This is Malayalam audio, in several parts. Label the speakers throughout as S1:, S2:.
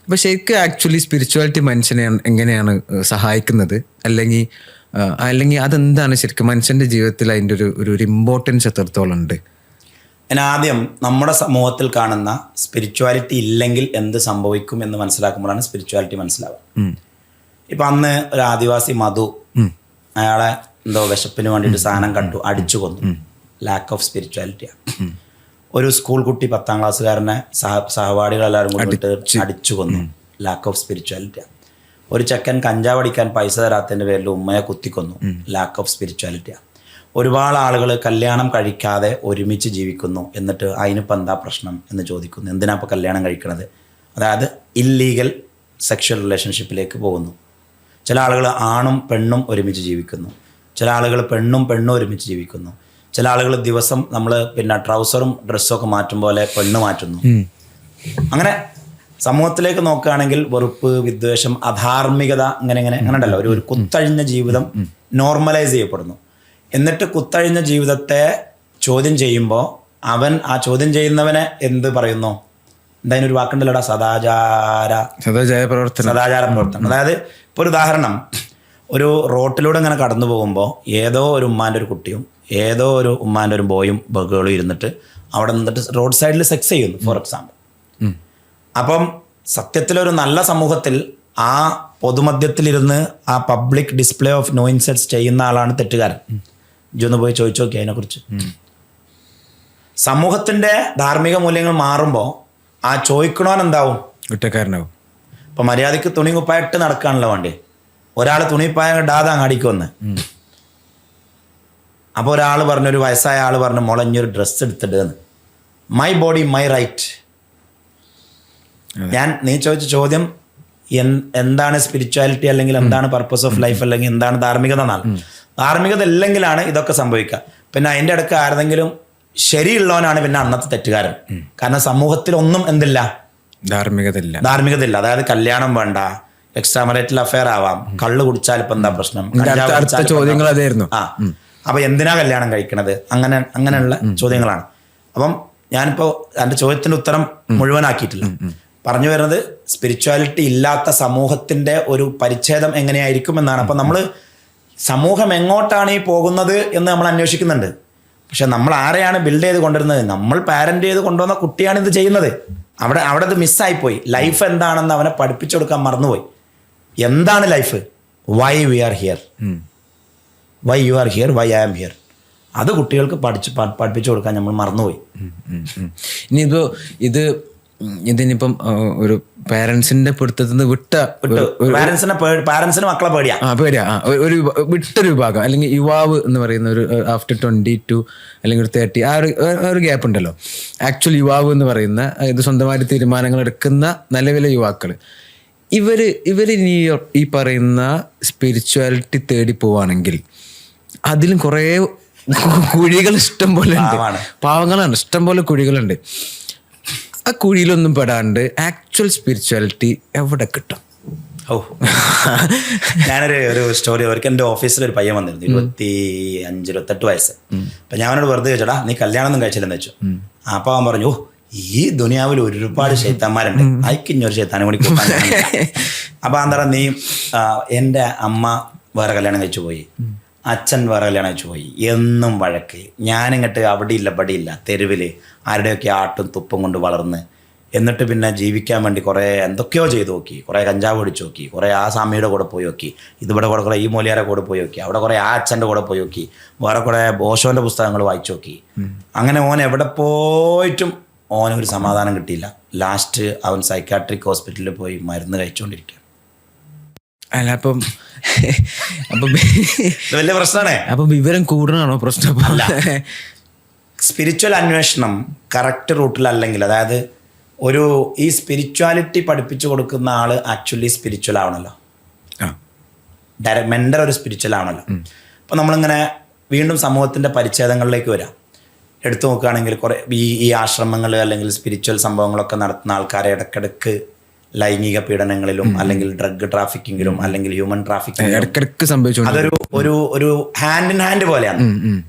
S1: അപ്പൊ ശരിക്കും ആക്ച്വലി സ്പിരിച്വാലിറ്റി മനുഷ്യനെ എങ്ങനെയാണ് സഹായിക്കുന്നത്, അല്ലെങ്കിൽ അതെന്താണ് ശരിക്കും മനുഷ്യന്റെ ജീവിതത്തിൽ അതിൻ്റെ ഒരു ഇമ്പോർട്ടൻസ് എത്രത്തോളം ഉണ്ട്?
S2: ആദ്യം നമ്മുടെ സമൂഹത്തിൽ കാണുന്ന സ്പിരിച്വാലിറ്റി ഇല്ലെങ്കിൽ എന്ത് സംഭവിക്കും എന്ന് മനസ്സിലാക്കുമ്പോഴാണ് സ്പിരിച്വാലിറ്റി മനസ്സിലാവുക. ഇപ്പം അന്ന് ഒരു ആദിവാസി മധു, അയാളെ എന്തോ വിശപ്പിന് വേണ്ടിയിട്ട് സാധനം കണ്ടു, അടിച്ചു കൊന്നു. ലാക്ക് ഓഫ് സ്പിരിച്വാലിറ്റിയാണ്. ഒരു സ്കൂൾ കുട്ടി 10ാം ക്ലാസ്സുകാരനെ സഹപാഠികളെല്ലാവരും കൂടിയിട്ട് അടിച്ചു കൊന്നു. ലാക്ക് ഓഫ് സ്പിരിച്വാലിറ്റിയാണ്. ഒരു ചെക്കൻ കഞ്ചാവ് അടിക്കാൻ പൈസ തരാത്തതിൻ്റെ പേരിൽ ഉമ്മയെ കുത്തിക്കൊന്നു. ലാക്ക് ഓഫ് സ്പിരിച്വാലിറ്റിയാണ്. ഒരുപാട് ആളുകൾ കല്യാണം കഴിക്കാതെ ഒരുമിച്ച് ജീവിക്കുന്നു, എന്നിട്ട് അതിനിപ്പോൾ എന്താ പ്രശ്നം എന്ന് ചോദിക്കുന്നു. എന്തിനാ ഇപ്പോൾ കല്യാണം കഴിക്കണത്? അതായത് ഇല്ലീഗൽ സെക്ഷൽ റിലേഷൻഷിപ്പിലേക്ക് പോകുന്നു. ചില ആളുകൾ ആണും പെണ്ണും ഒരുമിച്ച് ജീവിക്കുന്നു. ചില ആളുകൾ പെണ്ണും ഒരുമിച്ച് ജീവിക്കുന്നു. ചില ആളുകൾ ദിവസം നമ്മൾ ട്രൗസറും ഡ്രസ്സും ഒക്കെ മാറ്റും പോലെ പെണ്ണ് മാറ്റുന്നു. അങ്ങനെ സമൂഹത്തിലേക്ക് നോക്കുകയാണെങ്കിൽ വെറുപ്പ്, വിദ്വേഷം, അധാർമികത അങ്ങനെ ഉണ്ടല്ലോ. ഒരു കുത്തഴിഞ്ഞ ജീവിതം നോർമലൈസ് ചെയ്യപ്പെടുന്നു. എന്നിട്ട് കുത്തഴിഞ്ഞ ജീവിതത്തെ ചോദ്യം ചെയ്യുമ്പോൾ ആ ചോദ്യം ചെയ്യുന്നവനെ എന്ത് പറയുന്നു? എന്തായാലും ഒരു വാക്കുണ്ടല്ലോടാ, സദാചാര പ്രവർത്തനം. അതായത് ഇപ്പോൾ ഒരു ഉദാഹരണം, ഒരു റോട്ടിലൂടെ ഇങ്ങനെ കടന്നു പോകുമ്പോൾ ഏതോ ഒരു ഉമ്മാൻ്റെ ഒരു കുട്ടിയും ഏതോ ഒരു ഉമ്മാൻ്റെ ഒരു ബോയും ഗേളും ഇരുന്നിട്ട് അവിടെ നിന്നിട്ട് റോഡ് സൈഡിൽ സെക്സ് ചെയ്യുന്നു, ഫോർ എക്സാമ്പിൾ. അപ്പം സത്യത്തിലൊരു നല്ല സമൂഹത്തിൽ ആ പൊതുമധ്യത്തിലിരുന്ന് ആ പബ്ലിക് ഡിസ്പ്ലേ ഓഫ് നോയിൻസെറ്റ്സ് ചെയ്യുന്ന ആളാണ് തെറ്റുകാരൻ. ഇജൊന്ന് പോയി ചോദിച്ചു നോക്കി അതിനെക്കുറിച്ച്. സമൂഹത്തിൻ്റെ ധാർമ്മിക മൂല്യങ്ങൾ മാറുമ്പോൾ ആ ചോദിക്കണവൻ എന്താവും?
S1: കുറ്റക്കാരനാവും.
S2: ഇപ്പം മര്യാദയ്ക്ക് തുണി കുപ്പായിട്ട് നടക്കുകയാണല്ലോ വേണ്ടി. ഒരാൾ തുണിപ്പായം ഇടാതെ അങ്ങടിക്ക് വന്ന്, അപ്പോൾ ഒരാൾ പറഞ്ഞു, ഒരു വയസ്സായ ആൾ പറഞ്ഞു, മുളഞ്ഞൊരു ഡ്രസ്സ് എടുത്തിട്ടെന്ന്. My body my right. നീ ചോദിച്ച ചോദ്യം എന്താണ് സ്പിരിച്വാലിറ്റി, അല്ലെങ്കിൽ എന്താണ് പർപ്പസ് ഓഫ് ലൈഫ്, അല്ലെങ്കിൽ എന്താണ് ധാർമ്മികത എന്നാണ്. ധാർമ്മികത ഇല്ലെങ്കിലാണ് ഇതൊക്കെ സംഭവിക്കുക. പിന്നെ അതിൻ്റെ ഇടയ്ക്ക് ആരെങ്കിലും ശരിയുള്ളവനാണ് പിന്നെ അന്നത്തെ തെറ്റുകാരൻ. കാരണം സമൂഹത്തിലൊന്നും എന്തില്ല, ധാർമ്മികത ഇല്ല. അതായത് കല്യാണം വേണ്ട, എക്സ്ട്രാ മറിറ്റൽ അഫെയർ ആവാം, കള്ള് കുടിച്ചാൽ ഇപ്പം എന്താ പ്രശ്നം,
S1: ചോദ്യങ്ങൾ അതായിരുന്നു.
S2: അപ്പം എന്തിനാ കല്യാണം കഴിക്കണത്, അങ്ങനെയുള്ള ചോദ്യങ്ങളാണ്. അപ്പം ഞാനിപ്പോൾ എൻ്റെ ചോദ്യത്തിൻ്റെ ഉത്തരം മുഴുവനാക്കിയിട്ടില്ല. പറഞ്ഞു വരുന്നത് സ്പിരിച്വാലിറ്റി ഇല്ലാത്ത സമൂഹത്തിൻ്റെ ഒരു പരിച്ഛേദം എങ്ങനെയായിരിക്കും എന്നാണ്. അപ്പം നമ്മൾ സമൂഹം എങ്ങോട്ടാണ് ഈ പോകുന്നത് എന്ന് നമ്മൾ അന്വേഷിക്കുന്നുണ്ട്. പക്ഷെ നമ്മൾ ആരെയാണ് ബിൽഡ് ചെയ്ത് കൊണ്ടുവരുന്നത്? നമ്മൾ പാരൻ്റ് ചെയ്ത് കൊണ്ടുവന്ന കുട്ടിയാണ് ഇത് ചെയ്യുന്നത്. അവിടെ അത് മിസ്സായിപ്പോയി. ലൈഫ് എന്താണെന്ന് അവനെ പഠിപ്പിച്ചു കൊടുക്കാൻ മറന്നുപോയി. എന്താണ് life? Why we are here, why you are here, why I am here. അത് കുട്ടികൾക്ക് പഠിപ്പിച്ചു കൊടുക്കാൻ നമ്മൾ മറന്നുപോയി.
S1: ഇനിയിപ്പോൾ ഇതിനിപ്പം ഒരു പാരൻസിന്റെ പിടുത്തത്തിൽ നിന്ന്
S2: പാരൻസിന് മക്കളെ പേടിയാ
S1: ഒരു വിട്ടൊരു വിഭാഗം, അല്ലെങ്കിൽ യുവാവ് എന്ന് പറയുന്ന ഒരു ആഫ്റ്റർ 22 അല്ലെങ്കിൽ ഒരു 30 ആ ഒരു ഗ്യാപ്പ് ഉണ്ടല്ലോ. ആക്ച്വൽ യുവാവ് എന്ന് പറയുന്ന ഇത് സ്വന്തമായിട്ട് തീരുമാനങ്ങൾ എടുക്കുന്ന നിലവിലെ യുവാക്കൾ, ഇവര് ഈ പറയുന്ന സ്പിരിച്വാലിറ്റി തേടി പോവാണെങ്കിൽ അതിലും കുറേ കുഴികൾ ഇഷ്ടം പോലെ ഉണ്ട്. പാവങ്ങളാണ്, ഇഷ്ടം പോലെ കുഴികളുണ്ട്. ആ കുഴിയിലൊന്നും പെടാണ്ട് ആക്ച്വൽ സ്പിരിച്വാലിറ്റി എവിടെ കിട്ടും?
S2: ഞാനൊരു സ്റ്റോറി, അവർക്ക് എൻ്റെ ഓഫീസിൽ ഒരു പയ്യൻ വന്നിരുന്നു, 25-28 വയസ്സ്. അപ്പം ഞാൻ അവനോട് വെറുതെ ചോദിച്ചടാ നീ കല്യാണം ഒന്നും കഴിച്ചില്ലെന്ന് വെച്ചു. അപ്പോൾ അവൻ പറഞ്ഞു, ഈ ദുനിയാവിൽ ഒരുപാട് ശൈത്താന്മാരുണ്ട്, അയക്കിഞ്ഞൊരു ശൈത്താനും കൂടി കൂട്ടാൻ. അപ്പോൾ എന്താ നീ, എൻ്റെ അമ്മ വേറെ കല്യാണം കഴിച്ചു പോയി, അച്ഛൻ വേറെ കല്യാണം കഴിച്ചു പോയി, എന്നും വഴക്ക്. ഞാനിങ്ങോട്ട് അവിടെയില്ല പടിയില്ല തെരുവിൽ ആരുടെയൊക്കെ ആട്ടും തുപ്പും കൊണ്ട് വളർന്ന്, എന്നിട്ട് പിന്നെ ജീവിക്കാൻ വേണ്ടി കുറേ എന്തൊക്കെയോ ചെയ്തു നോക്കി. കുറേ കഞ്ചാവ് അടിച്ചു നോക്കി, കുറേ ആ സ്വാമിയുടെ കൂടെ പോയി നോക്കി, ഇതിവിടെ കുറേ ഈ മൂലിയാരെ കൂടെ പോയി നോക്കി, അവിടെ കുറേ ആ അച്ഛൻ്റെ കൂടെ പോയി നോക്കി, വേറെ കുറേ ബോഷോൻ്റെ പുസ്തകങ്ങൾ വായിച്ചു നോക്കി. അങ്ങനെ ഓൻ എവിടെ പോയിട്ടും ഓനൊരു സമാധാനം കിട്ടിയില്ല. ലാസ്റ്റ് അവൻ സൈക്കാട്രിക് ഹോസ്പിറ്റലിൽ പോയി മരുന്ന് കഴിച്ചുകൊണ്ടിരിക്കുക.
S1: അല്ല അപ്പം
S2: വലിയ പ്രശ്നമാണ്.
S1: അപ്പം വിവരം കൂടുതലാണോ പ്രശ്നം?
S2: സ്പിരിച്വൽ അന്വേഷണം കറക്റ്റ് റൂട്ടിലല്ലെങ്കിൽ, അതായത് ഈ സ്പിരിച്വാലിറ്റി പഠിപ്പിച്ചു കൊടുക്കുന്ന ആള് ആക്ച്വലി സ്പിരിച്വൽ ആവണല്ലോ, മെന്റർ ഒരു സ്പിരിച്വൽ ആവണല്ലോ. അപ്പം നമ്മളിങ്ങനെ വീണ്ടും സമൂഹത്തിൻ്റെ പരിച്ഛേദങ്ങളിലേക്ക് വരാം. എടുത്തു നോക്കുകയാണെങ്കിൽ കുറേ ഈ ആശ്രമങ്ങൾ അല്ലെങ്കിൽ സ്പിരിച്വൽ സംഭവങ്ങളൊക്കെ നടത്തുന്ന ആൾക്കാരെ ഇടയ്ക്കിടയ്ക്ക് ലൈംഗിക പീഡനങ്ങളിലും അല്ലെങ്കിൽ ഡ്രഗ് ട്രാഫിക്കിങ്ങിലും അല്ലെങ്കിൽ ഹ്യൂമൻ ട്രാഫിക്കിങ്ങിലും
S1: സംഭവിച്ചു.
S2: ഒരു ഹാൻഡ് ഇൻ ഹാൻഡ് പോലെയാണ്.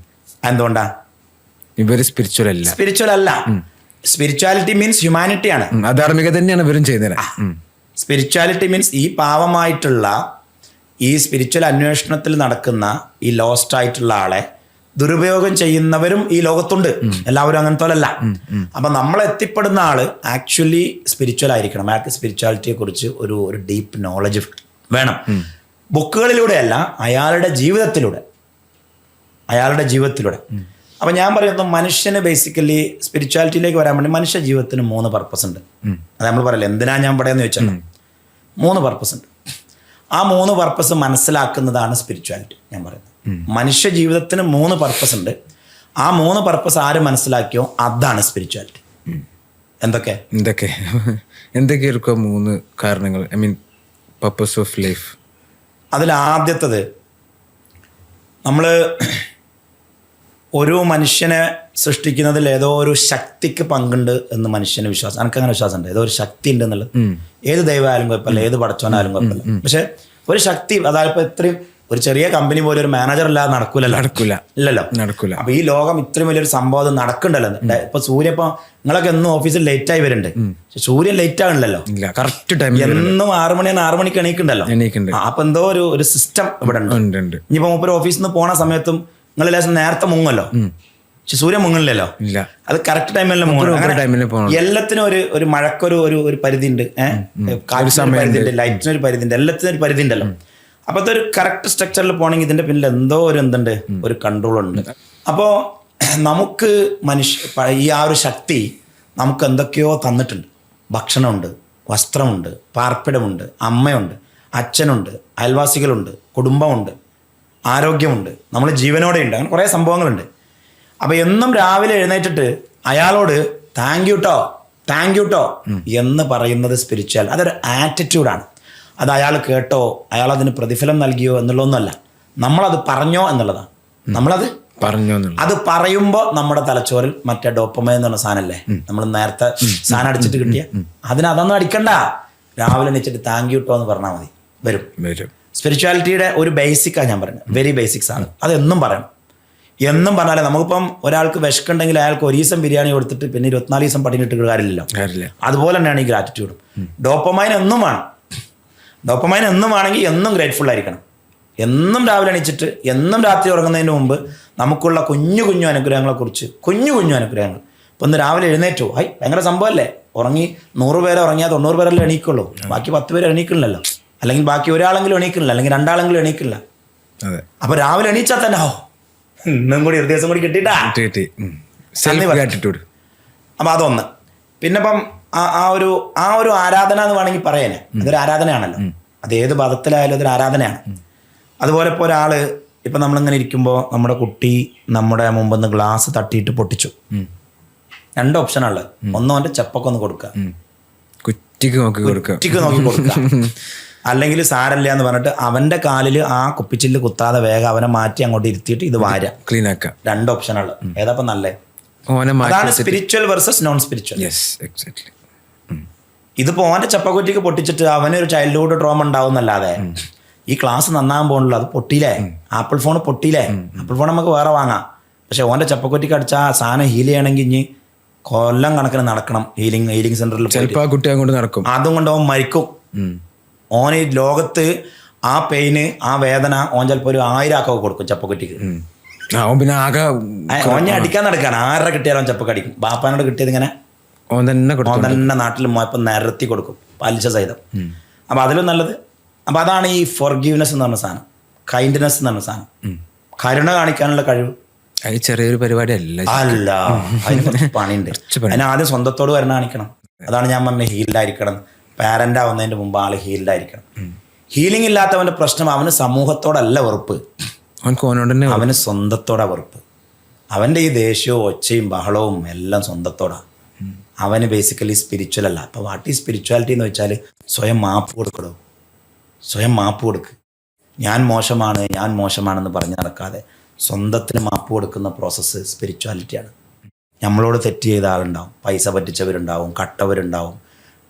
S2: എന്തുകൊണ്ടാ?
S1: ഇവര് സ്പിരിച്വൽ അല്ല.
S2: സ്പിരിച്വാലിറ്റി മീൻസ് ഹ്യൂമാനിറ്റി ആണ്.
S1: അധാർമിക തന്നെയാണ് ഇവരും ചെയ്യുന്നത്.
S2: സ്പിരിച്വാലിറ്റി മീൻസ് ഈ പാവമായിട്ടുള്ള ഈ സ്പിരിച്വൽ അന്വേഷണത്തിൽ നടക്കുന്ന ഈ ലോസ്റ്റ് ആയിട്ടുള്ള ആളെ ദുരുപയോഗം ചെയ്യുന്നവരും ഈ ലോകത്തുണ്ട്. എല്ലാവരും അങ്ങനത്തോലല്ല. അപ്പൊ നമ്മൾ എത്തിപ്പെടുന്ന ആള് ആക്ച്വലി സ്പിരിച്വൽ ആയിരിക്കണം. അയാൾക്ക് സ്പിരിച്വാലിറ്റിയെ കുറിച്ച് ഒരു ഡീപ്പ് നോളജ് വേണം. ബുക്കുകളിലൂടെയല്ല, അയാളുടെ ജീവിതത്തിലൂടെ. അപ്പൊ ഞാൻ പറയുന്നത് മനുഷ്യന് ബേസിക്കലി സ്പിരിച്വാലിറ്റിയിലേക്ക് വരാൻ വേണ്ടി മനുഷ്യ ജീവിതത്തിന് 3 പർപ്പസ് ഉണ്ട്. അത് നമ്മൾ പറയില്ല എന്തിനാ ഞാൻ പറയുന്നത് ചോദിച്ചാൽ 3 പർപ്പസ് ഉണ്ട്. ആ 3 പർപ്പസ് മനസ്സിലാക്കുന്നതാണ് സ്പിരിച്വാലിറ്റി. ഞാൻ പറയുന്നത് മനുഷ്യ ജീവിതത്തിന് 3 പർപ്പസ് ഉണ്ട്. ആ 3 പർപ്പസ് ആര് മനസ്സിലാക്കിയോ അതാണ് സ്പിരിച്വാലിറ്റി.
S1: എന്തൊക്കെയായിരിക്കും 3 കാരണങ്ങൾ? I mean purpose of life.
S2: അതിൽ ആദ്യത്തത്, നമ്മൾ ഒരു മനുഷ്യനെ സൃഷ്ടിക്കുന്നതിൽ ഏതോ ഒരു ശക്തിക്ക് പങ്കുണ്ട് എന്ന് മനുഷ്യന് വിശ്വാസം. എനിക്കങ്ങനെ വിശ്വാസമുണ്ട്. ഏതോ ഒരു ശക്തി ഉണ്ട് എന്നുള്ളത്. ഏത് ദൈവമായാലും കുഴപ്പമില്ല, ഏത് പടച്ചോനായാലും കുഴപ്പമില്ല. പക്ഷെ ഒരു ശക്തി, അതായത് ഇപ്പൊ ഇത്രയും ഒരു ചെറിയ കമ്പനി പോലെ ഒരു മാനേജർ ഇല്ലാതെ ഇല്ലല്ലോ. അപ്പൊ ഈ ലോകം ഇത്രയും വലിയൊരു സംഭവം നടക്കണ്ടല്ലോ. ഇപ്പൊ സൂര്യ, ഇപ്പൊ നിങ്ങളൊക്കെ എന്നും ഓഫീസിൽ ലേറ്റ് ആയി വരുന്നുണ്ട്. പക്ഷെ സൂര്യൻ ലേറ്റ് ആകണല്ലോ,
S1: കറക്റ്റ് ടൈം.
S2: എന്നും 6 മണിക്ക് എണീക്കുണ്ടല്ലോ. അപ്പൊ എന്തോ ഒരു സിസ്റ്റം ഇവിടെ ഉണ്ട്. ഇനിയിപ്പോ മൂപ്പര് ഓഫീസിൽ നിന്ന് പോണ സമയത്തും നിങ്ങൾ ലേശം നേരത്തെ മുങ്ങല്ലോ. പക്ഷെ സൂര്യൻ മുങ്ങില്ലല്ലോ. അത് കറക്റ്റ് ടൈമിൽ മുങ്ങണം. എല്ലാത്തിനും ഒരു മഴക്കൊരു ഒരു പരിധി ഉണ്ട്, കാറ്റിന് പരിധി ഉണ്ട്, ലൈറ്റിന് ഒരു പരിധി ഉണ്ട്, എല്ലാത്തിനും ഒരു പരിധി ഉണ്ടല്ലോ. അപ്പൊ അതൊരു കറക്റ്റ് സ്ട്രക്ചറിൽ പോകണമെങ്കിൽ ഇതിന്റെ പിന്നിൽ എന്തോ ഒരു കൺട്രോൾ ഉണ്ട്. അപ്പോൾ നമുക്ക് ഈ ആ ഒരു ശക്തി നമുക്ക് എന്തൊക്കെയോ തന്നിട്ടുണ്ട്. ഭക്ഷണമുണ്ട്, വസ്ത്രമുണ്ട്, പാർപ്പിടമുണ്ട്, അമ്മയുണ്ട്, അച്ഛനുണ്ട്, അയൽവാസികളുണ്ട്, കുടുംബമുണ്ട്, ആരോഗ്യമുണ്ട്, നമ്മൾ ജീവനോടെ ഉണ്ട്. അങ്ങനെ കുറേ സംഭവങ്ങളുണ്ട്. അപ്പോൾ എന്നും രാവിലെ എഴുന്നേറ്റിട്ട് അയാളോട് താങ്ക് യു ട്ടോ എന്ന് പറയുന്നത് സ്പിരിച്വൽ. അതൊരു ആറ്റിറ്റ്യൂഡാണ്. അത് അയാൾ കേട്ടോ, അയാൾ അതിന് പ്രതിഫലം നൽകിയോ എന്നുള്ളതൊന്നുമല്ല, നമ്മളത് പറഞ്ഞോ എന്നുള്ളതാണ്. നമ്മളത് അത് പറയുമ്പോൾ നമ്മുടെ തലച്ചോറിൽ മറ്റേ ഡോപ്പമൈൻ എന്ന് പറഞ്ഞ സാധനമല്ലേ, നമ്മൾ നേരത്തെ സാധനം അടിച്ചിട്ട് കിട്ടിയ അതൊന്നും അടിക്കണ്ട. രാവിലെ എണീച്ചിട്ട് താങ്ക് യു ട്ടോ എന്ന് പറഞ്ഞാൽ മതി, വരും. സ്പിരിച്വാലിറ്റിയുടെ ഒരു ബേസിക്കാണ് ഞാൻ പറയുന്നത്, വെരി ബേസിക്സ് ആണ്. അതെന്നും പറയണം. എന്നും പറഞ്ഞാലേ നമുക്കിപ്പം ഒരാൾക്ക് വിശക്കുണ്ടെങ്കിൽ അയാൾക്ക് 1 ദിവസം ബിരിയാണി കൊടുത്തിട്ട് പിന്നെ 24 ദിവസം പട്ടിണിട്ട് കാര്യമില്ലല്ലോ. അതുപോലെ തന്നെയാണ് ഈ ഗ്രാറ്റിറ്റ്യൂഡും. ഡോപ്പമൈൻ എന്നും വേണമെങ്കിൽ എന്നും ഗ്രേറ്റ്ഫുൾ ആയിരിക്കണം. എന്നും രാവിലെ എണീച്ചിട്ട് എന്നും രാത്രി ഉറങ്ങുന്നതിന് മുമ്പ് നമുക്കുള്ള കുഞ്ഞു അനുഗ്രഹങ്ങളെക്കുറിച്ച് കുഞ്ഞു അനുഗ്രഹങ്ങൾ. ഇപ്പം ഇന്ന് രാവിലെ എഴുന്നേറ്റോ, ഭയങ്കര സംഭവമല്ലേ. ഉറങ്ങി 100 പേരെ ഉറങ്ങിയാൽ 90 പേരല്ലേ എണീക്കുള്ളൂ. ബാക്കി 10 പേര് എണീക്കണില്ലല്ലോ. അല്ലെങ്കിൽ ബാക്കി ഒരാളെങ്കിലും എണീക്കണില്ല, അല്ലെങ്കിൽ 2 ആളെങ്കിലും എണീക്കില്ല. അപ്പൊ രാവിലെ എണീച്ചാൽ തന്നെ ഇന്നും കൂടി ഒരു ദിവസം കൂടി കിട്ടിയിട്ടാ. അപ്പൊ അതൊന്ന്. പിന്നെ ഇപ്പം ആ ഒരു ആരാധന എന്ന് വേണമെങ്കിൽ പറയാനേ, അതൊരു ആരാധനയാണല്ലോ. അത് ഏത് മതത്തിലായാലും അതൊരു ആരാധനയാണ്. അതുപോലെ ഇപ്പോൾ ഒരാള് ഇപ്പം നമ്മളിങ്ങനെ ഇരിക്കുമ്പോൾ നമ്മുടെ കുട്ടി നമ്മുടെ മുമ്പ് ഗ്ലാസ് തട്ടിയിട്ട് പൊട്ടിച്ചു. 2 ഓപ്ഷനാണുള്ളത്. ഒന്ന് അവൻ്റെ ചെപ്പൊക്കെ ഒന്ന് കൊടുക്കുക, കുറ്റിക്ക് നോക്കി കൊടുക്കുക. അല്ലെങ്കിൽ സാരല്ല എന്ന് പറഞ്ഞിട്ട് അവന്റെ കാലിൽ ആ കുപ്പിച്ചില്ല് കുത്താതെ വേഗം അവനെ മാറ്റി അങ്ങോട്ട് ഇരുത്തിയിട്ട് ഇത് വാര ക്ലീൻ ആക്കുക. 2 ഓപ്ഷനുള്ളത്. ഏതാ നല്ലേ? അതാണ് സ്പിരിച്വൽ വേഴ്സസ് നോൺ സ്പിരിച്വൽ. ഇതിപ്പോ ഓന്റെ ചപ്പക്കുറ്റിക്ക് പൊട്ടിച്ചിട്ട് അവനൊരു ചൈൽഡ്ഹുഡ് ട്രോമ ഉണ്ടാവുന്നല്ലാതെ ഈ ക്ലാസ് നന്നാകാൻ പോകുന്നുള്ളൂ. അത് പൊട്ടിയില്ലേ, ആപ്പിൾ ഫോൺ പൊട്ടിയില്ലേ, ആപ്പിൾ ഫോൺ നമുക്ക് വേറെ വാങ്ങാം. പക്ഷെ ഓന്റെ ചപ്പക്കുറ്റിക്ക് അടിച്ച ആ സാധനം ഹീൽ ചെയ്യണമെങ്കിൽ ഇനി കൊല്ലം കണക്കിന് നടക്കണം ഹീലിംഗ് സെന്ററിൽ. കുട്ടി അങ്ങോട്ട് നടക്കും, അതും കൊണ്ട് അവൻ മരിക്കും. ഓൻ ഈ ലോകത്ത് ആ പെയിന് ആ വേദന ഓൻ ചിലപ്പോൾ ഒരു 1000 ആക്കൊക്കെ കൊടുക്കും ചപ്പക്കുറ്റിക്ക്. പിന്നെ ഓനെ അടിക്കാൻ നടക്കാണ്. 6 കിട്ടിയാലും ചപ്പൊക്കെ അടിക്കും. ബാപ്പാനോട് കിട്ടിയത് ഇങ്ങനെ ഓൻ തന്നെ നാട്ടിൽ പോയപ്പോൾ നിരത്തി കൊടുക്കും പലിശ സഹിതം. അപ്പം അതിലും നല്ലത്. അപ്പം അതാണ് ഈ ഫോർഗീവ്നെസ് എന്ന് പറഞ്ഞ സാധനം, കൈൻഡ്നെസ് എന്ന് പറഞ്ഞ സാധനം, കരുണ കാണിക്കാനുള്ള കഴിവ്. ചെറിയൊരു പരിപാടി അല്ല, അതിന് കുറച്ച് പണിയുണ്ട്. അതിന് ആദ്യം സ്വന്തത്തോട് കരുണ കാണിക്കണം. അതാണ് ഞാൻ പറഞ്ഞത്, ഹീൽഡായിരിക്കണം. പാരന്റ് ആവുന്നതിന് മുമ്പ് ആള് ഹീൽഡായിരിക്കണം. ഹീലിംഗ് ഇല്ലാത്തവന്റെ പ്രശ്നം അവന് സമൂഹത്തോടല്ല വെറുപ്പ്, അവന് സ്വന്തത്തോടാ വെറുപ്പ്. അവന്റെ ഈ ദേഷ്യവും ഒച്ചയും ബഹളവും എല്ലാം സ്വന്തത്തോടാ. അവന് ബേസിക്കലി സ്പിരിച്വൽ അല്ല. അപ്പോൾ വാട്ട് ഈസ് സ്പിരിച്വാലിറ്റി എന്ന് വെച്ചാൽ സ്വയം മാപ്പ് കൊടുക്കണോ, സ്വയം മാപ്പ് കൊടുക്ക്. ഞാൻ മോശമാണെന്ന് പറഞ്ഞ് നടക്കാതെ സ്വന്തത്തിന് മാപ്പ് കൊടുക്കുന്ന പ്രോസസ്സ് സ്പിരിച്വാലിറ്റിയാണ്. നമ്മളോട് തെറ്റ് ചെയ്ത ആളുണ്ടാവും, പൈസ പറ്റിച്ചവരുണ്ടാവും, കട്ടവരുണ്ടാവും,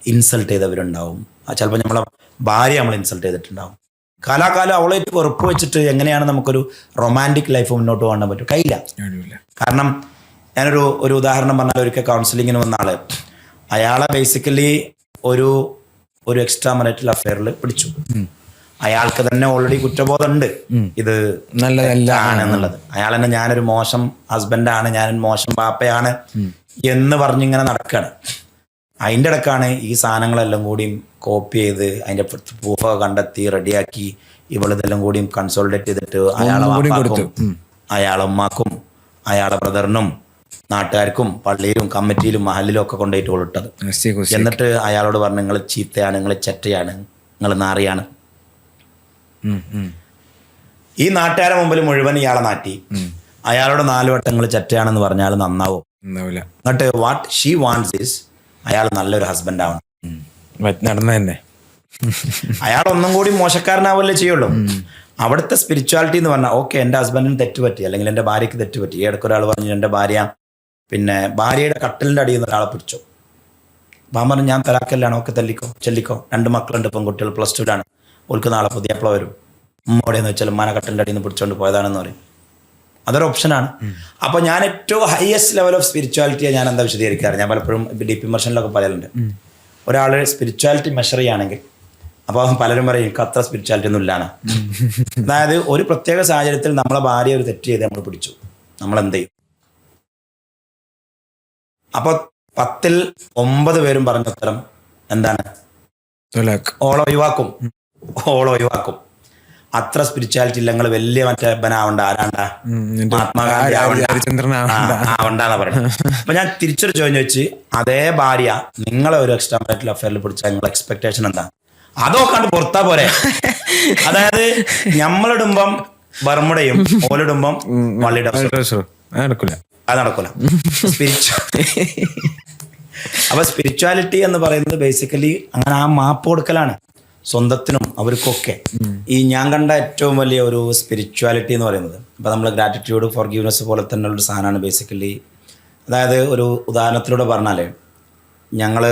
S2: ഇൻസൾട്ട് ചെയ്തവരുണ്ടാവും. ചിലപ്പോൾ നമ്മളെ ഭാര്യ നമ്മൾ ഇൻസൾട്ട് ചെയ്തിട്ടുണ്ടാവും. കാലാകാലം അവളായിട്ട് വെറുപ്പ് വെച്ചിട്ട് എങ്ങനെയാണ് നമുക്കൊരു റൊമാൻറ്റിക് ലൈഫ് മുന്നോട്ട് പോകാൻ പറ്റും? കഴിയില്ല. കാരണം ഞാനൊരു ഉദാഹരണം പറഞ്ഞാൽ, ഒരിക്കൽ കൗൺസിലിങ്ങിന് വന്ന ആള്, അയാളെ ബേസിക്കലി ഒരു എക്സ്ട്രാ മാരിറ്റൽ അഫെയറിൽ പിടിച്ചു. അയാൾക്ക് തന്നെ ഓൾറെഡി കുറ്റബോധമുണ്ട് ഇത്
S1: നല്ലതല്ല
S2: എന്നുള്ളത്. അയാൾ തന്നെ ഞാനൊരു മോശം ഹസ്ബൻഡാണ്, ഞാനൊരു മോശം പാപ്പയാണ് എന്ന് പറഞ്ഞിങ്ങനെ നടക്കുകയാണ്. അതിൻ്റെ ഇടക്കാണ് ഈ സാധനങ്ങളെല്ലാം കൂടിയും കോപ്പി ചെയ്ത് അതിൻ്റെ പ്രൂഫൊക്കെ കണ്ടെത്തി റെഡിയാക്കി ഇവളിതെല്ലാം കൂടിയും കൺസോൾട്ടേറ്റ് ചെയ്തിട്ട് അയാളെ വാപ്പാക്കും അയാളെ ഉമ്മാക്കും അയാളെ ബ്രദറിനും നാട്ടുകാർക്കും പള്ളിയിലും കമ്മിറ്റിയിലും മഹലിലും ഒക്കെ കൊണ്ടുപോയിട്ട് കൊണ്ടിട്ടത്. എന്നിട്ട് അയാളോട് പറഞ്ഞു, നിങ്ങൾ ചീത്തയാണ്, നിങ്ങൾ ചെറ്റയാണ്, നിങ്ങൾ നാറിയാണ്. ഈ നാട്ടുകാരെ മുമ്പിൽ മുഴുവൻ ഇയാളെ നാട്ടി അയാളോട് 4 വട്ടങ്ങൾ ചെറ്റയാണെന്ന് പറഞ്ഞാൽ നന്നാവും. എന്നിട്ട് വാട്ട് ഷീ വാണ്ട്സ് ഈസ് അയാൾ നല്ലൊരു ഹസ്ബൻഡ് ആവണം.
S1: നടന്ന തന്നെ
S2: അയാൾ ഒന്നും കൂടി മോശക്കാരനാവല്ലേ ചെയ്യുള്ളൂ. അവിടുത്തെ സ്പിരിച്വാലിറ്റി എന്ന് പറഞ്ഞാൽ ഓക്കെ എൻ്റെ ഹസ്ബൻഡിന് തെറ്റുപറ്റി അല്ലെങ്കിൽ എൻ്റെ ഭാര്യയ്ക്ക് തെറ്റുപറ്റി. ഈ ഇടയ്ക്ക് ഒരാൾ പറഞ്ഞു എൻ്റെ ഭാര്യ ഭാര്യയുടെ കട്ടിലിൻ്റെ അടിയിൽ നിന്ന് ഒരാളെ പിടിച്ചു. അപ്പം പറഞ്ഞു ഞാൻ തലാക്കല്ലാണ്, ഓക്കെ തല്ലിക്കോ ചെല്ലിക്കോ, 2 മക്കളുണ്ട്, പെൺകുട്ടികൾ +2 ഓൾക്ക് നാളെ പുതിയപ്പള വരും. ഉമ്മോടെയെന്ന് വെച്ചാൽ ഉമ്മാനെ കട്ടിലിൻ്റെ അടിയിൽ നിന്ന് പിടിച്ചുകൊണ്ട് പോയതാണെന്ന് പറയും. അതൊരു ഓപ്ഷനാണ്. അപ്പോൾ ഞാൻ ഏറ്റവും ഹയസ്റ്റ് ലെവൽ ഓഫ് സ്പിരിച്വാലിറ്റിയെ ഞാൻ എന്താ വിശദീകരിക്കാറ്, ഞാൻ പലപ്പോഴും ഡീപ്പ് ഇമർഷനിലൊക്കെ പറയലുണ്ട്. ഒരാൾ സ്പിരിച്വാലിറ്റി മെഷർ ചെയ്യുകയാണെങ്കിൽ അപ്പോൾ പലരും പറയും എനിക്ക് അത്ര സ്പിരിച്വാലിറ്റി ഒന്നും ഇല്ലാണ്. അതായത് ഒരു പ്രത്യേക സാഹചര്യത്തിൽ നമ്മളെ ഭാര്യ ഒരു തെറ്റ് ചെയ്ത് നമ്മൾ പിടിച്ചു, നമ്മൾ എന്ത് ചെയ്യും? അപ്പോൾ 10ൽ 9 പേരും പറഞ്ഞ ഉത്തരം എന്താണ്? ഓളെ ഒഴിവാക്കും. അത്ര സ്പിരിച്വാലിറ്റി ഇല്ല, നിങ്ങൾ വലിയ മറ്റേ ബനാവണ്ട, ആരാണ്ട മഹാത്മാഗാന്ധി ആവണ്ടെന്നാ പറയുന്നത്. അപ്പൊ ഞാൻ തിരിച്ചൊരു ചോദ്യം ചോദിച്ച്, അതേ ഭാര്യ നിങ്ങളെ ഒരു എക്സ്ട്രാ മാരിറ്റൽ അഫെയറിൽ പിടിച്ചാൽ നിങ്ങളുടെ എക്സ്പെക്ടേഷൻ എന്താ? അതൊക്കാണ്ട് പുറത്താ പോരെ. അതായത് നമ്മളിടുമ്പം ബർമുടയും ഓലിടുമ്പം വള്ളിയുടെ അത് നടക്കൂല. അപ്പൊ സ്പിരിച്വാലിറ്റി എന്ന് പറയുന്നത് ബേസിക്കലി അങ്ങനെ ആ മാപ്പ് കൊടുക്കലാണ് സ്വന്തത്തിനും അവർക്കൊക്കെ. ഈ ഞാൻ കണ്ട ഏറ്റവും വലിയ ഒരു സ്പിരിച്വാലിറ്റി എന്ന് പറയുന്നത് ഇപ്പം നമ്മൾ ഗ്രാറ്റിറ്റ്യൂഡ് ഫോർഗീവ്നെസ് പോലെ തന്നെ ഉള്ളൊരു സാധനമാണ് ബേസിക്കലി. അതായത് ഒരു ഉദാഹരണത്തിലൂടെ പറഞ്ഞാൽ, ഞങ്ങൾ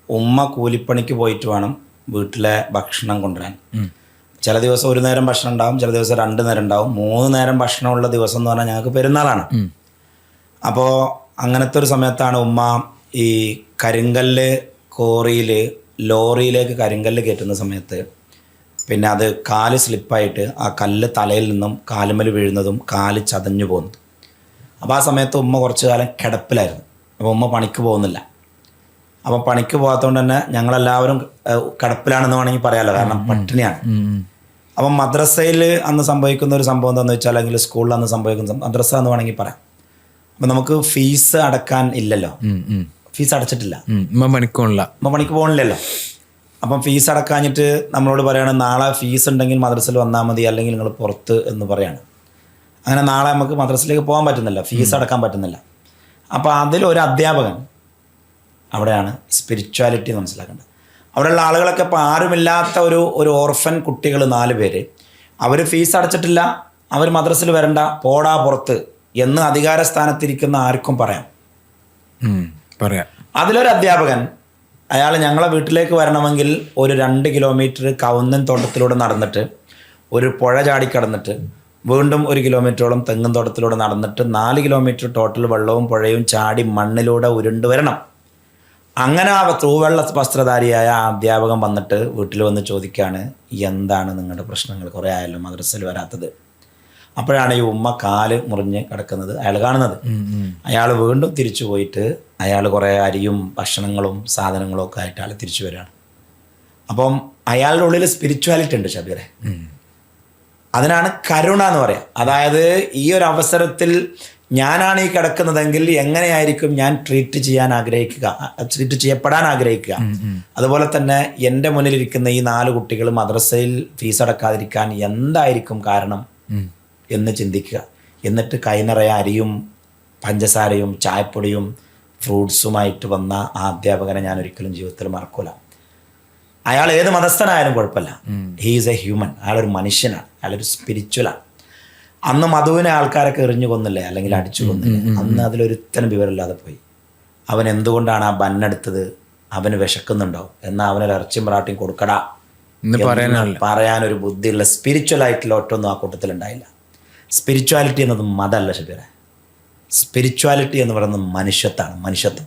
S2: ഉമ്മ കൂലിപ്പണിക്ക് പോയിട്ട് വേണം വീട്ടിലെ ഭക്ഷണം കൊണ്ടുവരാൻ. ചില ദിവസം 1 നേരം ഭക്ഷണം ഉണ്ടാവും, ചില ദിവസം 2 നേരം ഉണ്ടാവും. 3 നേരം ഭക്ഷണമുള്ള ദിവസം എന്ന് പറഞ്ഞാൽ ഞങ്ങൾക്ക് പെരുന്നാളാണ്. അപ്പോൾ അങ്ങനത്തെ ഒരു സമയത്താണ് ഉമ്മ ഈ കരിങ്കല്ല് കോറിയിൽ ലോറിയിലേക്ക് കരിങ്കല്ല് കയറ്റുന്ന സമയത്ത് പിന്നെ അത് കാല് സ്ലിപ്പായിട്ട് ആ കല്ല് തലയിൽ നിന്നും കാലുമ്മൽ വീഴുന്നതും കാല് ചതഞ്ഞു പോകുന്നതും. അപ്പോൾ ആ സമയത്ത് ഉമ്മ കുറച്ച് കാലം കിടപ്പിലായിരുന്നു. അപ്പോൾ ഉമ്മ പണിക്ക് പോകുന്നില്ല. അപ്പോൾ പണിക്ക് പോകാത്തതുകൊണ്ട് തന്നെ ഞങ്ങളെല്ലാവരും കിടപ്പിലാണെന്ന് വേണമെങ്കിൽ പറയാമല്ലോ, കാരണം പട്ടിണിയാണ്. അപ്പം മദ്രസയിൽ അന്ന് സംഭവിക്കുന്ന ഒരു സംഭവം എന്താണെന്ന് വെച്ചാൽ, അല്ലെങ്കിൽ സ്കൂളിൽ അന്ന് സംഭവിക്കുന്ന മദ്രസ എന്ന് വേണമെങ്കിൽ പറയാം. അപ്പം നമുക്ക് ഫീസ് അടക്കാൻ ഇല്ലല്ലോ, ഫീസ് അടച്ചിട്ടില്ല, പണിക്ക് പോകണില്ലല്ലോ. അപ്പം ഫീസ് അടക്കാഞ്ഞിട്ട് നമ്മളോട് പറയാണ് നാളെ ഫീസ് ഉണ്ടെങ്കിൽ മദ്രസയിൽ വന്നാൽ മതി, അല്ലെങ്കിൽ നിങ്ങൾ പുറത്ത് എന്ന് പറയാണ്. അങ്ങനെ നാളെ നമുക്ക് മദ്രസയിലേക്ക് പോകാൻ പറ്റുന്നില്ല, ഫീസ് അടക്കാൻ പറ്റുന്നില്ല. അപ്പോൾ അതിലൊരു അധ്യാപകൻ, അവിടെയാണ് സ്പിരിച്വാലിറ്റി മനസ്സിലാക്കേണ്ടത്. അവിടെയുള്ള ആളുകളൊക്കെ ഇപ്പോൾ ആരുമില്ലാത്ത ഒരു ഓർഫൻ കുട്ടികൾ 4 പേര്, അവർ ഫീസ് അടച്ചിട്ടില്ല, അവർ മദ്രസയിൽ വരണ്ട, പോടാ പുറത്ത് എന്ന് അധികാര സ്ഥാനത്തിരിക്കുന്ന ആർക്കും പറയാം. അതിലൊരു അധ്യാപകൻ, അയാൾ ഞങ്ങളെ വീട്ടിലേക്ക് വരണമെങ്കിൽ ഒരു 2 കിലോമീറ്റർ കവുന്നൻ തോട്ടത്തിലൂടെ നടന്നിട്ട്, ഒരു പുഴ ചാടിക്കടന്നിട്ട്, വീണ്ടും 1 കിലോമീറ്ററോളം തെങ്ങും തോട്ടത്തിലൂടെ നടന്നിട്ട് 4 കിലോമീറ്റർ ടോട്ടൽ വെള്ളവും പുഴയും ചാടി മണ്ണിലൂടെ ഉരുണ്ട് വരണം. അങ്ങനെ ആ തൂവെള്ള വസ്ത്രധാരിയായ ആ അധ്യാപകൻ വന്നിട്ട് വീട്ടിൽ വന്ന് ചോദിക്കുകയാണ്, എന്താണ് നിങ്ങളുടെ പ്രശ്നങ്ങൾ, കുറേ ആയല്ലോ മദ്രസയിൽ വരാത്തത്. അപ്പോഴാണ് ഈ ഉമ്മ കാല് മുറിഞ്ഞ് കിടക്കുന്നത് അയാൾ കാണുന്നത്. അയാൾ വീണ്ടും തിരിച്ചു പോയിട്ട് അയാൾ കുറേ അരിയും ഭക്ഷണങ്ങളും സാധനങ്ങളും ഒക്കെ ആയിട്ട് അയാൾ തിരിച്ചു വരികയാണ്. അപ്പം അയാളുടെ ഉള്ളിൽ സ്പിരിച്വാലിറ്റി ഉണ്ട് ഷബീറെ. അതിനാണ് കരുണ എന്ന് പറയാം. അതായത് ഈ ഒരു അവസരത്തിൽ ഞാനാണ് ഈ കിടക്കുന്നതെങ്കിൽ എങ്ങനെയായിരിക്കും ഞാൻ ട്രീറ്റ് ചെയ്യപ്പെടാൻ ആഗ്രഹിക്കുക. അതുപോലെ തന്നെ എൻ്റെ മുന്നിലിരിക്കുന്ന ഈ 4 കുട്ടികൾ മദ്രസയിൽ ഫീസ് അടക്കാതിരിക്കാൻ എന്തായിരിക്കും കാരണം എന്ന് ചിന്തിക്കുക. എന്നിട്ട് കൈനിറയെ അരിയും പഞ്ചസാരയും ചായപ്പൊടിയും ഫ്രൂട്ട്സുമായിട്ട് വന്ന ആ അധ്യാപകനെ ഞാൻ ഒരിക്കലും ജീവിതത്തിൽ മറക്കൂല. അയാൾ ഏത് മതസ്ഥനായാലും കുഴപ്പമില്ല, ഹീ ഈസ് എ ഹ്യൂമൻ. അയാളൊരു മനുഷ്യനാണ്, അയാളൊരു സ്പിരിച്വലാണ്. അന്ന് മധുവിനെ ആൾക്കാരൊക്കെ എറിഞ്ഞു കൊന്നില്ലേ, അല്ലെങ്കിൽ അടിച്ചു കൊന്നില്ലേ, അന്ന് അതിലൊരുത്തനും വിവരമില്ലാതെ പോയി. അവൻ എന്തുകൊണ്ടാണ് ആ ബന്നെടുത്തത്, അവന് വിശക്കുന്നുണ്ടോ എന്നാൽ അവനൊരു ഇറച്ചിയും പൊറാട്ടയും കൊടുക്കടാ പറയാനൊരു ബുദ്ധിയുള്ള സ്പിരിച്വൽ ആയിട്ടുള്ള ഒറ്റൊന്നും ആ കൂട്ടത്തിൽ ഉണ്ടായില്ല. സ്പിരിച്വാലിറ്റി എന്നത് മതമല്ല ഷബീറെ. സ്പിരിച്വാലിറ്റി എന്ന് പറയുന്നത് മനുഷ്യത്വം.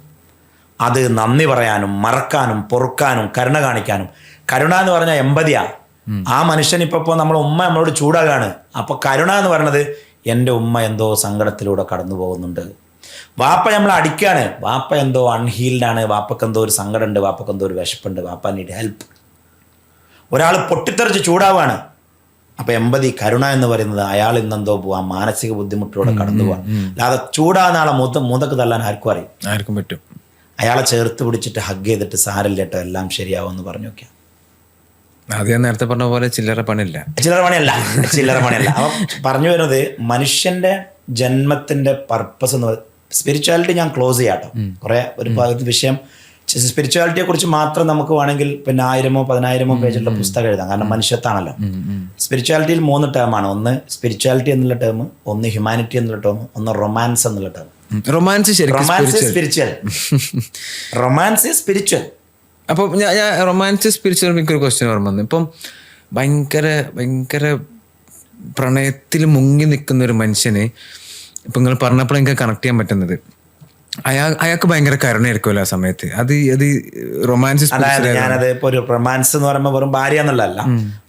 S2: അത് നന്ദി പറയാനും മറക്കാനും പൊറുക്കാനും കരുണ കാണിക്കാനും. കരുണ എന്ന് പറഞ്ഞാൽ എമ്പതിയാ. ആ മനുഷ്യൻ ഇപ്പോൾ നമ്മളെ ഉമ്മ നമ്മളോട് ചൂടാകാണ്. അപ്പോൾ കരുണ എന്ന് പറയുന്നത് എൻ്റെ ഉമ്മ എന്തോ സങ്കടത്തിലൂടെ കടന്നു പോകുന്നുണ്ട്. വാപ്പ നമ്മളെ അടിക്കാണ്, വാപ്പ എന്തോ അൺഹീൽഡാണ്, വാപ്പക്ക് എന്തോ ഒരു സങ്കടമുണ്ട്, വാപ്പക്ക് എന്തോ ഒരു വിശപ്പുണ്ട്, വാപ്പ നീഡ് ഹെൽപ്പ്. ഒരാൾ പൊട്ടിത്തെറിച്ച് ചൂടാവാണ്. അപ്പോൾ എമ്പതി കരുണ എന്ന് പറയുന്നത് അയാൾ ഇന്നെന്തോ പോവാം മാനസിക ബുദ്ധിമുട്ടിലൂടെ കടന്നു പോവാം. അല്ലാതെ ചൂടാകുന്ന ആളെ മൂതക്ക് തള്ളാൻ ആർക്കും അറിയും,
S1: ആർക്കും പറ്റും.
S2: അയാളെ ചേർത്ത് പിടിച്ചിട്ട് ഹഗ് ചെയ്തിട്ട് സാരല്ല കേട്ടോ എല്ലാം ശരിയാവുമെന്ന് പറഞ്ഞു നോക്കിയാൽ.
S1: അത് ഞാൻ നേരത്തെ പറഞ്ഞ പോലെ ചില്ലറ പണിയല്ല.
S2: അപ്പം പറഞ്ഞു വരുന്നത് മനുഷ്യന്റെ ജന്മത്തിന്റെ പർപ്പസ് എന്ന് സ്പിരിച്വാലിറ്റി ഞാൻ ക്ലോസ് ചെയ്യാട്ടോ. കുറെ ഒരു വിഷയം സ്പിരിച്വാലിറ്റിയെ കുറിച്ച് മാത്രം നമുക്ക് വേണമെങ്കിൽ പിന്നെ 1000 10,000 പേജുള്ള പുസ്തകം എഴുതാം. കാരണം മനുഷ്യത്താണല്ലോ. സ്പിരിച്വാലിറ്റിയിൽ 3 ടേമാണ്. ഒന്ന് സ്പിരിച്വാലിറ്റി എന്നുള്ള ടേം, ഒന്ന് ഹ്യൂമാനിറ്റി എന്നുള്ള ടേം, ഒന്ന് റൊമാൻസ് എന്നുള്ള ടേം.
S1: Romance
S2: spiritual.
S1: അപ്പോൾ ഞാൻ റൊമാൻസ് സ്പിരിച്വൽ എനിക്കൊരു ക്വസ്റ്റ്യൻ ഓർമ്മ വന്നു. ഇപ്പം ഭയങ്കര ഭയങ്കര പ്രണയത്തിൽ മുങ്ങി നിൽക്കുന്ന ഒരു മനുഷ്യന് ഇപ്പം നിങ്ങൾ പറഞ്ഞപ്പോൾ എനിക്ക് കണക്ട് ചെയ്യാൻ പറ്റുന്നത് അയാൾക്ക് ഭയങ്കര കരുണയായിരിക്കുമല്ലോ ആ സമയത്ത്. അത് റൊമാൻസ്.
S2: അതായത് ഞാനത് ഇപ്പോൾ ഒരു റൊമാൻസ് എന്ന് പറയുമ്പോൾ വെറും ഭാര്യ എന്നുള്ളതല്ല.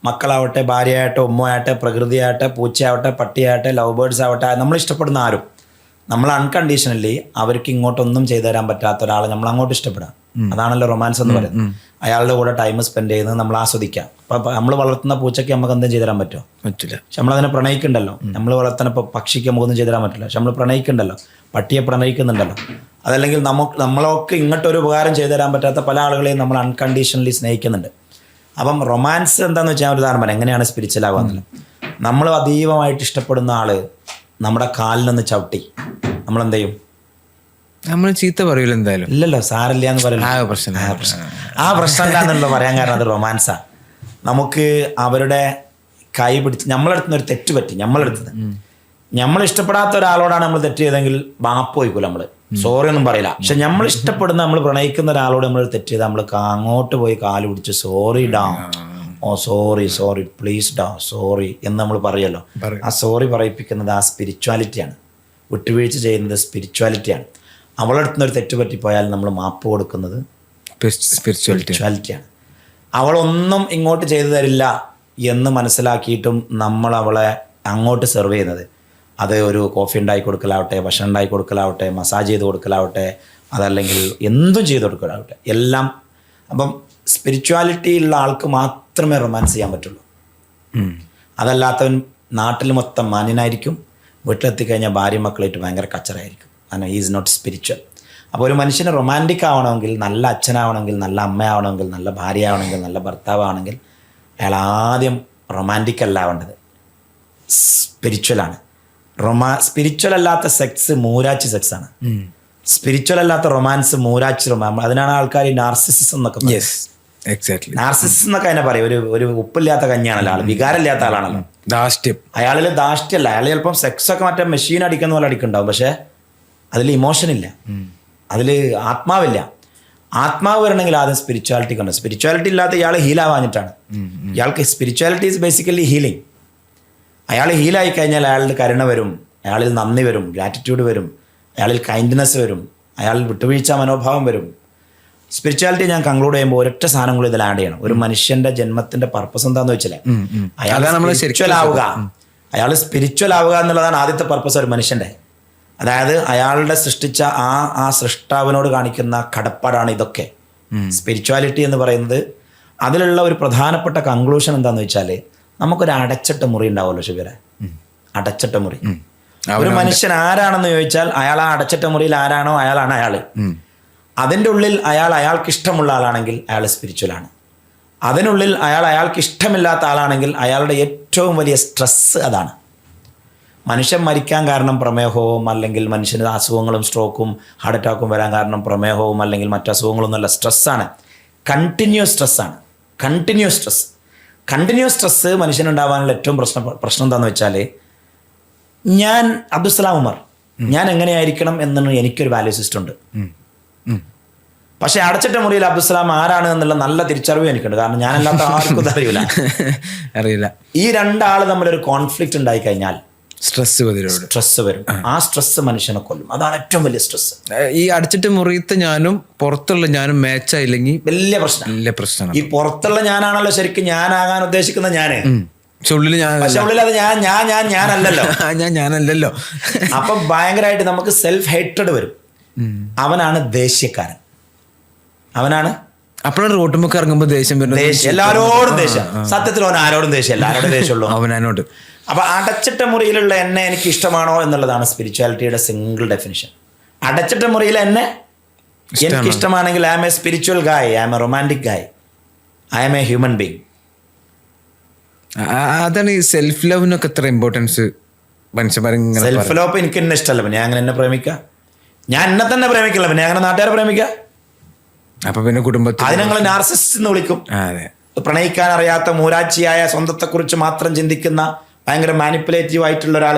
S2: മക്കളാവട്ടെ, ഭാര്യയാവട്ടെ, ഉമ്മയാവട്ടെ, പ്രകൃതിയാവട്ടെ, പൂച്ചയാവട്ടെ, പട്ടിയാവട്ടെ, ലവ് ബേർഡ്സ് ആവട്ടെ, നമ്മൾ ഇഷ്ടപ്പെടുന്ന ആരും നമ്മൾ അൺകണ്ടീഷണലി അവർക്ക് ഇങ്ങോട്ടൊന്നും ചെയ്തു തരാൻ പറ്റാത്ത ഒരാളെ നമ്മൾ അങ്ങോട്ട് ഇഷ്ടപ്പെടാം. അതാണല്ലോ റൊമാൻസ് എന്ന് പറയുന്നത്. അയാളുടെ കൂടെ ടൈം സ്പെൻഡ് ചെയ്യുന്നത് നമ്മൾ ആസ്വദിക്കാം. അപ്പം നമ്മൾ വളർത്തുന്ന പൂച്ചയ്ക്ക് നമുക്ക് എന്തും ചെയ്തു തരാൻ പറ്റുമോ? പറ്റില്ല. പക്ഷെ നമ്മളതിനെ പ്രണയിക്കുന്നുണ്ടല്ലോ. നമ്മൾ വളർത്തുന്ന ഇപ്പോൾ പക്ഷിക്ക് നമുക്കൊന്നും ചെയ്തു തരാൻ പറ്റില്ല. പക്ഷെ നമ്മൾ പ്രണയിക്കുന്നുണ്ടല്ലോ, പട്ടിയെ പ്രണയിക്കുന്നുണ്ടല്ലോ. അതല്ലെങ്കിൽ നമ്മളൊക്കെ ഇങ്ങോട്ടൊരു ഉപകാരം ചെയ്തു തരാൻ പറ്റാത്ത പല ആളുകളെയും നമ്മൾ അൺകണ്ടീഷണലി സ്നേഹിക്കുന്നുണ്ട്. അപ്പം റൊമാൻസ് എന്താണെന്ന് വെച്ചാൽ ഒരു ഉദാഹരണം പറയാം എങ്ങനെയാണ് സ്പിരിച്വൽ ആകുക. നമ്മൾ അതീവമായിട്ട് ഇഷ്ടപ്പെടുന്ന ആള് നമ്മുടെ കാലിലൊന്ന് ചവിട്ടി നമ്മളെന്ത് ചെയ്യും?
S1: നമ്മൾ ചീത്ത പറയൂല എന്തായാലും.
S2: ഇല്ലല്ലോ, സാരല്ല എന്ന് പറയില്ല. ആ പ്രശ്നം എന്താണെന്നുള്ള പറയാൻ കാരണം അത് റൊമാൻസാ. നമുക്ക് അവരുടെ കൈ പിടിച്ച് നമ്മളെടുത്തുന്ന ഒരു തെറ്റ് പറ്റി, നമ്മൾ ഇഷ്ടപ്പെടാത്ത ഒരാളോടാണ് നമ്മൾ തെറ്റ് ചെയ്തെങ്കിൽ മാപ്പ് വയ്ക്കൂല, നമ്മൾ സോറി ഒന്നും പറയില്ല. പക്ഷെ നമ്മൾ ഇഷ്ടപ്പെടുന്ന നമ്മൾ പ്രണയിക്കുന്ന ഒരാളോട് നമ്മൾ തെറ്റ് ചെയ്താൽ നമ്മൾ അങ്ങോട്ട് പോയി കാല് പിടിച്ച് സോറി ഡാ, ഓ സോറി പ്ലീസ് ഡാ സോറി എന്ന് നമ്മൾ പറയുമല്ലോ. ആ സോറി പറയിപ്പിക്കുന്നത് ആ സ്പിരിച്വാലിറ്റിയാണ്. വിട്ടുവീഴ്ച ചെയ്യുന്നത് സ്പിരിച്വാലിറ്റിയാണ്. അവളെടുത്തുനിന്നൊരു തെറ്റ് പറ്റിപ്പോയാൽ നമ്മൾ മാപ്പ് കൊടുക്കുന്നത് സ്പിരിച്വാലിറ്റിയാണ്. അവളൊന്നും ഇങ്ങോട്ട് ചെയ്തു തരില്ല എന്ന് മനസ്സിലാക്കിയിട്ടും നമ്മൾ അവളെ അങ്ങോട്ട് സെർവ് ചെയ്യുന്നത്, അത് ഒരു കോഫി ഉണ്ടാക്കി കൊടുക്കലാവട്ടെ, ഭക്ഷണം ഉണ്ടാക്കി കൊടുക്കലാവട്ടെ, മസാജ് ചെയ്ത് കൊടുക്കലാവട്ടെ, അതല്ലെങ്കിൽ എന്തും ചെയ്ത് കൊടുക്കലാവട്ടെ, എല്ലാം. അപ്പം സ്പിരിച്വാലിറ്റി ഉള്ള ആൾക്ക് മാത്രമേ റൊമാൻസ് ചെയ്യാൻ പറ്റുള്ളൂ. അതല്ലാത്തവൻ നാട്ടിൽ മൊത്തം മാന്യനായിരിക്കും, വീട്ടിലെത്തിക്കഴിഞ്ഞാൽ ഭാര്യ മക്കളായിട്ട് ഭയങ്കര കച്ചറായിരിക്കും. കാരണം ഈസ് നോട്ട് സ്പിരിച്വൽ. അപ്പോൾ ഒരു മനുഷ്യന് റൊമാൻറ്റിക് ആവണമെങ്കിൽ, നല്ല അച്ഛനാവണമെങ്കിൽ, നല്ല അമ്മയാവണമെങ്കിൽ, നല്ല ഭാര്യ ആവണമെങ്കിൽ, നല്ല ഭർത്താവാണെങ്കിൽ അയാൾ ആദ്യം റൊമാൻറ്റിക് അല്ല ആവേണ്ടത്, സ്പിരിച്വലാണ്. സ്പിരിച്വൽ അല്ലാത്ത സെക്സ് മൂരാച്ചി സെക്സാണ്. സ്പിരിച്വൽ അല്ലാത്ത റൊമാൻസ് മൂരാച്ചി റൊമാൻസ്. അതിനാണ് ആൾക്കാർ നാർസിസിസം എന്നൊക്കെ. നാർസിസിസം എന്നൊക്കെ അതിനെ പറയും. ഒരു ഉപ്പില്ലാത്ത കഞ്ഞിയാണല്ലോ ആൾ, വികാരമില്ലാത്ത ആളാണല്ലോ. ധാഷ്ട്യം. അയാളിൽ ധാഷ്ട്യമല്ല, അയാൾ ചിലപ്പം സെക്സൊക്കെ മറ്റേ മെഷീൻ അടിക്കുന്ന പോലെ അടിക്കുന്നുണ്ടാവും, പക്ഷേ അതിൽ ഇമോഷൻ ഇല്ല, അതിൽ ആത്മാവില്ല. ആത്മാവ് വരണമെങ്കിൽ ആദ്യം സ്പിരിച്വാലിറ്റി കണ്ടു. സ്പിരിച്വാലിറ്റി ഇല്ലാത്ത ഇയാൾ ഹീലാവാഞ്ഞിട്ടാണ്. ഇയാൾക്ക് സ്പിരിച്വാലിറ്റി ഈസ് ബേസിക്കലി ഹീലിംഗ്. അയാൾ ഹീലായി കഴിഞ്ഞാൽ അയാളുടെ കരുണ വരും, അയാളിൽ നന്ദി വരും, ഗ്രാറ്റിറ്റ്യൂഡ് വരും, അയാളിൽ കൈൻഡ്നെസ് വരും, അയാളിൽ വിട്ടുവീഴ്ച മനോഭാവം വരും. സ്പിരിച്വാലിറ്റി ഞാൻ കൺക്ലൂഡ് ചെയ്യുമ്പോൾ ഒരൊറ്റ സാധനം കൂടി ഇതിൽ ആഡ് ചെയ്യണം. ഒരു മനുഷ്യന്റെ ജന്മത്തിന്റെ പർപ്പസ് എന്താന്ന് വെച്ചാൽ അയാൾ സ്പിരിച്വൽ ആവുക. അയാൾ സ്പിരിച്വൽ ആവുക എന്നുള്ളതാണ് ആദ്യത്തെ പർപ്പസ് ഒരു മനുഷ്യന്റെ. അതായത് അയാളുടെ സൃഷ്ടിച്ച ആ സൃഷ്ടാവിനോട് കാണിക്കുന്ന കടപ്പാടാണ് ഇതൊക്കെ. സ്പിരിച്വാലിറ്റി എന്ന് പറയുന്നത് അതിലുള്ള ഒരു പ്രധാനപ്പെട്ട കൺക്ലൂഷൻ എന്താന്ന് വെച്ചാൽ, നമുക്കൊരു അടച്ചിട്ട മുറി ഉണ്ടാവുമല്ലോ ശിവരെ, അടച്ചിട്ട മുറി. ഒരു മനുഷ്യൻ ആരാണെന്ന് ചോദിച്ചാൽ അയാൾ ആ അടച്ചിട്ട മുറിയിൽ ആരാണോ അയാളാണ് അയാൾ. അതിൻ്റെ ഉള്ളിൽ അയാൾക്ക് ഇഷ്ടമുള്ള ആളാണെങ്കിൽ അയാൾ സ്പിരിച്വലാണ്. അതിനുള്ളിൽ അയാൾക്ക് ഇഷ്ടമില്ലാത്ത ആളാണെങ്കിൽ അയാളുടെ ഏറ്റവും വലിയ സ്ട്രെസ്സ് അതാണ്. മനുഷ്യൻ മരിക്കാൻ കാരണം പ്രമേഹവും അല്ലെങ്കിൽ മനുഷ്യന് അസുഖങ്ങളും സ്ട്രോക്കും ഹാർട്ട് അറ്റാക്കും വരാൻ കാരണം പ്രമേഹവും അല്ലെങ്കിൽ മറ്റു അസുഖങ്ങളൊന്നുമല്ല, സ്ട്രെസ്സാണ്. കണ്ടിന്യൂസ് സ്ട്രെസ്സാണ്. കണ്ടിന്യൂസ് സ്ട്രെസ്സ് മനുഷ്യനുണ്ടാവാനുള്ള ഏറ്റവും പ്രശ്നം എന്താണെന്ന് വെച്ചാൽ, ഞാൻ അബ്ദുസ്സലാം ഉമർ, ഞാൻ എങ്ങനെയായിരിക്കണം എന്നൊന്നും എനിക്കൊരു വാല്യൂ സിസ്റ്റം ഉണ്ട്. പക്ഷെ അടച്ചിട്ട മുറിയിൽ അബ്ദുസ്സലാം ആരാണ് എന്നുള്ള നല്ല തിരിച്ചറിവ് എനിക്കുണ്ട്. കാരണം ഞാനല്ലാത്ത ആർക്കും അറിയില്ല. ഈ രണ്ടാൾ തമ്മിലൊരു കോൺഫ്ലിക്റ്റ് ഉണ്ടായി കഴിഞ്ഞാൽ
S1: സ്ട്രെസ് പ്രതിരോധം.
S2: സ്ട്രെസ് വരും. ആ സ്ട്രെസ് മനുഷ്യനെ കൊല്ലും. അതാണ് ഏറ്റവും വലിയ സ്ട്രെസ്.
S1: ഈ അടച്ചിട്ട് മുറിയത്ത് ഞാനും പുറത്തുള്ള ഞാനും മാച്ചായില്ലെങ്കിൽ
S2: വലിയ പ്രശ്നം.
S1: വലിയ പ്രശ്നമാണ്.
S2: ഈ പുറത്തുള്ള ഞാനാണല്ലോ ശരിക്കും ഞാനാകാൻ ഉദ്ദേശിക്കുന്ന ഞാന്.
S1: പക്ഷെ ഉള്ളിൽ ഞാൻ
S2: പക്ഷെ ഉള്ളിൽ അത് ഞാനല്ലല്ലോ.
S1: ഞാനല്ലല്ലോ.
S2: അപ്പൊ ഭയങ്കരമായിട്ട് നമുക്ക് സെൽഫ് ഹേറ്റഡ് വരും. അവനാണ് ദേഷ്യക്കാരൻ. അവനാണ്
S1: അപ്പോഴാണ് റോട്ടുമ്പൊക്കെ ഇറങ്ങുമ്പോൾ ദേഷ്യം വരുന്നത്.
S2: എല്ലാരോടും ദേഷ്യം. സത്യത്തിൽ അവൻ ആരോടും ദേഷ്യമല്ല, ആരോടും ദേഷ്യമുള്ളൂ
S1: അവനോട്.
S2: അപ്പൊ അടച്ചിട്ട മുറിയിലുള്ള എന്നെ എനിക്ക് ഇഷ്ടമാണോ എന്നുള്ളതാണ് സ്പിരിച്വാലിറ്റിയുടെ സിംഗിൾ ഡെഫിനിഷൻ. അടച്ചിട്ട മുറിയിലെ എന്നെ എനിക്ക് ഇഷ്ടമാണെങ്കിൽ I am a spiritual guy, I am a romantic guy, I am a human being.
S1: അതാണ് ഈ സെൽഫ് ലവിനൊക്കെ എത്ര ഇമ്പോർട്ടൻസ് മനുഷ്യന്മാർ.
S2: സെൽഫ് ലവ് എനിക്ക് എന്നെ ഇഷ്ടമല്ല, പിന്നെ അങ്ങനെ എന്നെ പ്രേമിക്കാം. ഞാൻ എന്നെ തന്നെ പ്രേമിക്കില്ല, പിന്നെ അങ്ങനെ നാട്ടുകാരെ പ്രേമിക്കാം.
S1: അപ്പൊ പിന്നെ കുടുംബത്തിൽ
S2: അത് ഞങ്ങൾ നാർസിസ്റ്റ് എന്ന് വിളിക്കും. പ്രണയിക്കാൻ അറിയാത്ത മൂരാച്ചിയായ സ്വന്തത്തെക്കുറിച്ച് മാത്രം ചിന്തിക്കുന്ന ഭയങ്കര മാനിപ്പുലേറ്റീവ് ആയിട്ടുള്ള ഒരാൾ.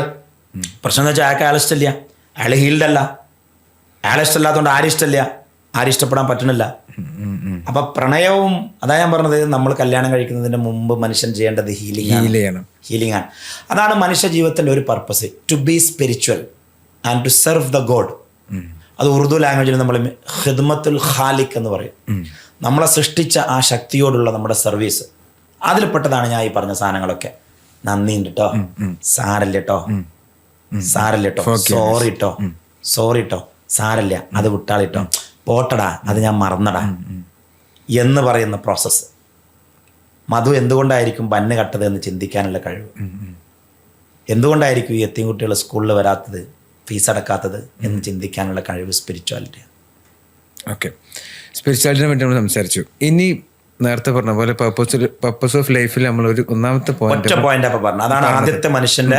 S2: പ്രശ്നം എന്ന് വെച്ചാൽ അയാൾക്ക് ഇഷ്ടമില്ല, അയാൾ ഹീൽഡല്ല. അയാളെ ഇഷ്ടമില്ലാത്തതുകൊണ്ട് ആരും ഇഷ്ടമില്ല, ആരും ഇഷ്ടപ്പെടാൻ പറ്റണില്ല. അപ്പൊ പ്രണയവും അതാ ഞാൻ പറഞ്ഞത്, നമ്മൾ കല്യാണം കഴിക്കുന്നതിന് മുമ്പ് മനുഷ്യൻ ചെയ്യേണ്ടത് ഹീലിംഗ് ആണ്. അതാണ് മനുഷ്യ ജീവിതത്തിന്റെ ഒരു purpose, to be spiritual and to serve the God. അത് ഉറുദു ലാംഗ്വേജിൽ നമ്മൾ ഖിദ്മത്തുൽ ഖാലിഖ് എന്ന് പറയും. നമ്മളെ സൃഷ്ടിച്ച ആ ശക്തിയോടുള്ള നമ്മുടെ സർവീസ്. അതിൽപ്പെട്ടതാണ് ഞാൻ ഈ പറഞ്ഞ സാധനങ്ങളൊക്കെ. നന്ദിയുണ്ട് കേട്ടോ, സാരല്ലോ, സോറിട്ടോ, സാരല്ല, അത് വിട്ടാളിട്ടോ, പോട്ടടാ, അത് ഞാൻ മറന്നടാ എന്ന് പറയുന്ന പ്രോസസ്സ്. മധു എന്തുകൊണ്ടായിരിക്കും ബന്ന് കട്ടത് എന്ന് ചിന്തിക്കാനുള്ള കഴിവ്. എന്തുകൊണ്ടായിരിക്കും ഈ എത്തിയും കുട്ടികൾ സ്കൂളിൽ വരാത്തത്, ഫീസ് അടക്കാത്തത് എന്ന് ചിന്തിക്കാനുള്ള കഴിവ് സ്പിരിച്വാലിറ്റിയാണ്.
S1: ഓക്കെ, സ്പിരിച്വാലിറ്റിനെ പറ്റി നമ്മൾ സംസാരിച്ചു. ഇനി നേരത്തെ പറഞ്ഞ പോലെ പർപ്പസ് ഓഫ് ലൈഫിൽ നമ്മൾ ഒരു ഒന്നാമത്തെ
S2: പോയിന്റ് അപ്പൊ പറഞ്ഞു, അതാണ് ആദ്യത്തെ മനുഷ്യന്റെ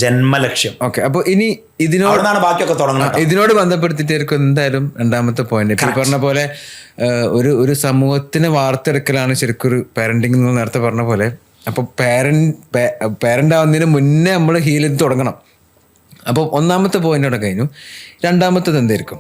S2: ജന്മലക്ഷ്യം.
S1: ഓക്കെ, അപ്പൊ ഇനി ഇതിനോടാണ്
S2: ബാക്കിയൊക്കെ തുടങ്ങുന്നത്.
S1: ഇതിനോട് ബന്ധപ്പെടുത്തിയിട്ടായിരിക്കും എന്തായാലും രണ്ടാമത്തെ പോയിന്റ്. ഇപ്പൊ പറഞ്ഞ പോലെ ഒരു സമൂഹത്തിനെ വാർത്തെടുക്കലാണ് ശരിക്കും ഒരു പാരന്റിങ് എന്ന് നേരത്തെ പറഞ്ഞ പോലെ. അപ്പൊ പാരന്റ് ആവുന്നതിന് മുന്നേ നമ്മൾ ഹീൽ ചെയ്ത് തുടങ്ങണം. അപ്പോൾ ഒന്നാമത്തെ പോയിന്റ് അവിടെ കഴിഞ്ഞു. രണ്ടാമത്തത് എന്തായിരിക്കും?